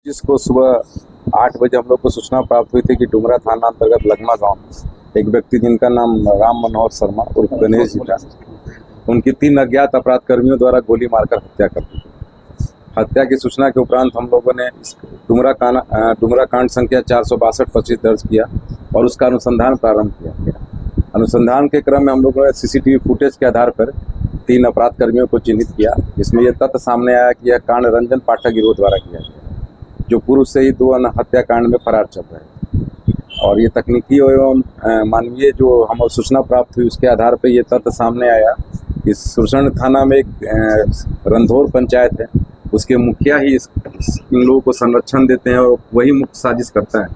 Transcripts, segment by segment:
जिसको सुबह 8 बजे हम लोग को सूचना प्राप्त हुई थी कि डुमरा थाना अंतर्गत लगमा गांव में एक व्यक्ति जिनका नाम राम मनोहर शर्मा उर्फ गणेश जी था, उनकी 3 अज्ञात अपराध कर्मियों द्वारा गोली मारकर हत्या कर दी। हत्या की सूचना के उपरांत हम लोगों ने डुमरा कांड संख्या 462-25 दर्ज किया और उसका अनुसंधान प्रारंभ किया। अनुसंधान के क्रम में हम लोगों ने सीसीटीवी फुटेज के आधार पर 3 अपराध कर्मियों को चिन्हित किया, जिसमें यह तथ्य सामने आया कि यह कांड रंजन पाठक गिरोह द्वारा किया गया, जो पूर्व से ही 2 अन्य हत्याकांड में फरार चल रहे हैं। और ये तकनीकी एवं मानवीय जो हमें सूचना प्राप्त हुई उसके आधार पर यह तथ्य सामने आया कि सुरसंड थाना में एक रंधौर पंचायत है, उसके मुखिया ही इन लोगों को संरक्षण देते हैं और वही मुख्य साजिश करता है।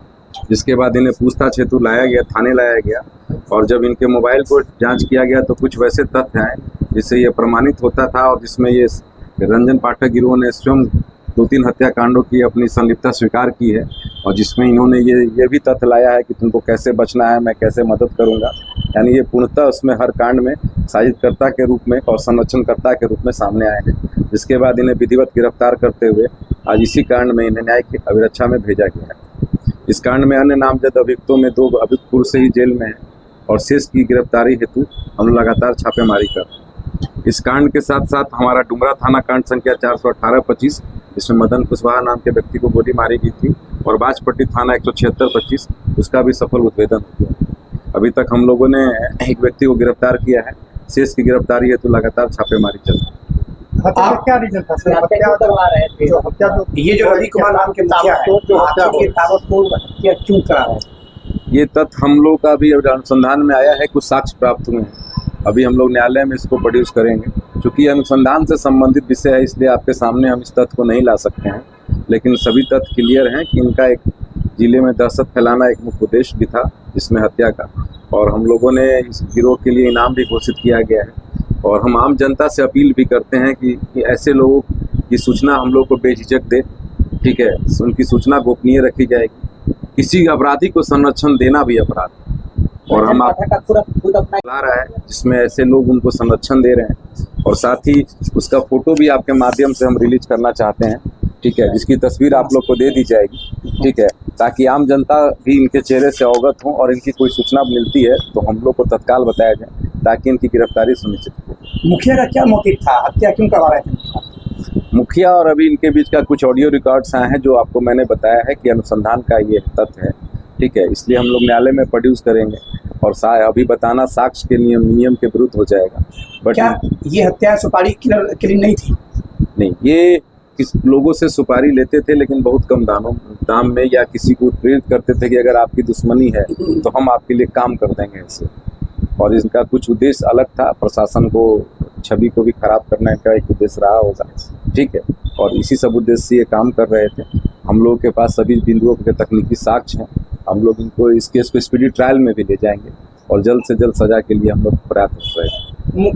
जिसके बाद इन्हें पूछताछ हेतु लाया गया, थाने लाया गया, और जब इनके मोबाइल को जांच किया गया तो कुछ वैसे तथ्य आए जिससे ये प्रमाणित होता था, और जिसमें ये रंजन पाठक गिरोह ने स्वयं 2-3 हत्याकांडों की अपनी संलिप्तता स्वीकार की है, और जिसमें इन्होंने ये भी तथ्य लाया है कि तुमको कैसे बचना है, मैं कैसे मदद करूंगा। यानी ये पूर्णतः उसमें हर कांड में साजिशकर्ता के रूप में और संरक्षणकर्ता के रूप में सामने आए हैं। जिसके बाद इन्हें विधिवत गिरफ्तार करते हुए आज इसी कांड में इन्हें न्यायिक अभिरक्षा में भेजा गया है। इस कांड में अन्य नामजद अभियुक्तों में 2 अभियुक्त पूर्व से ही जेल में हैं और शेष की गिरफ्तारी हेतु हम लगातार छापेमारी कर रहे हैं। इस कांड के साथ साथ हमारा डुमरा थाना कांड संख्या 418-25, जिसमें मदन कुशवाहा नाम के व्यक्ति को गोली मारी गई थी, और बाजपट्टी थाना 176-25, उसका भी सफल उद्भेदन हो गया। अभी तक हम लोगों ने एक व्यक्ति को गिरफ्तार किया है, शेष की गिरफ्तारी हेतु लगातार छापेमारी चल रही है। आप क्या रीजन था सर? हत्या करवा रहे थे, ये जो रवि कुमार नाम के मुखिया है, जो हत्या क्यों करा रहे थे? ये तथ्य हम लोग का भी अनुसंधान में आया है, कुछ साक्ष्य प्राप्त हुए हैं। अभी हम लोग न्यायालय में इसको प्रोड्यूस करेंगे। चूँकि अनुसंधान से संबंधित विषय है, इसलिए आपके सामने हम इस तथ्य को नहीं ला सकते हैं, लेकिन सभी तथ्य क्लियर हैं कि इनका एक जिले में दहशत फैलाना एक मुख्य उद्देश्य भी था, जिसमें हत्या का, और हम लोगों ने इस गिरोह के लिए इनाम भी घोषित किया गया है। और हम आम जनता से अपील भी करते हैं कि ऐसे लोगों की सूचना हम लोग को बेझिझक दे, ठीक है, उनकी सूचना गोपनीय रखी जाएगी। किसी अपराधी को संरक्षण देना भी अपराध है, और हम ला रहा है जिसमें ऐसे लोग उनको संरक्षण दे रहे हैं, और साथ ही उसका फोटो भी आपके माध्यम से हम रिलीज करना चाहते हैं, ठीक है, जिसकी तस्वीर आप लोग को दे दी जाएगी, ठीक है, ताकि आम जनता भी इनके चेहरे से अवगत हो, और इनकी कोई सूचना मिलती है तो हम लोग को तत्काल बताया जाए ताकि इनकी गिरफ्तारी सुनिश्चित हो। मुखिया का क्या मोटिव था, हत्या क्यों करवा रहे थे? मुखिया और अभी इनके बीच का कुछ ऑडियो रिकॉर्ड्स आए हैं, जो आपको मैंने बताया है कि अनुसंधान का ये तथ्य है, ठीक है, इसलिए हम लोग न्यायालय में प्रोड्यूस करेंगे, और अभी बताना साक्ष्य के नियम के विरुद्ध हो जाएगा। बट क्या ये हत्या सुपारी किलिंग नहीं थी? नहीं, ये किस लोगों से सुपारी लेते थे, लेकिन बहुत कम दाम में, या किसी को प्रेरित करते थे कि अगर आपकी दुश्मनी है तो हम आपके लिए काम कर देंगे ऐसे, और इनका कुछ उद्देश्य अलग था, प्रशासन को छवि को भी खराब करने का एक उद्देश्य रहा होगा, ठीक है, और इसी सब उद्देश्य से ये काम कर रहे थे। हम लोगों के पास सभी बिंदुओं के तकनीकी साक्ष्य हैं, हम लोग इनको इस केस को स्पीडी ट्रायल में भी ले जाएंगे, और जल्द से जल्द सजा के लिए हम लोग प्रयास कर रहे हैं।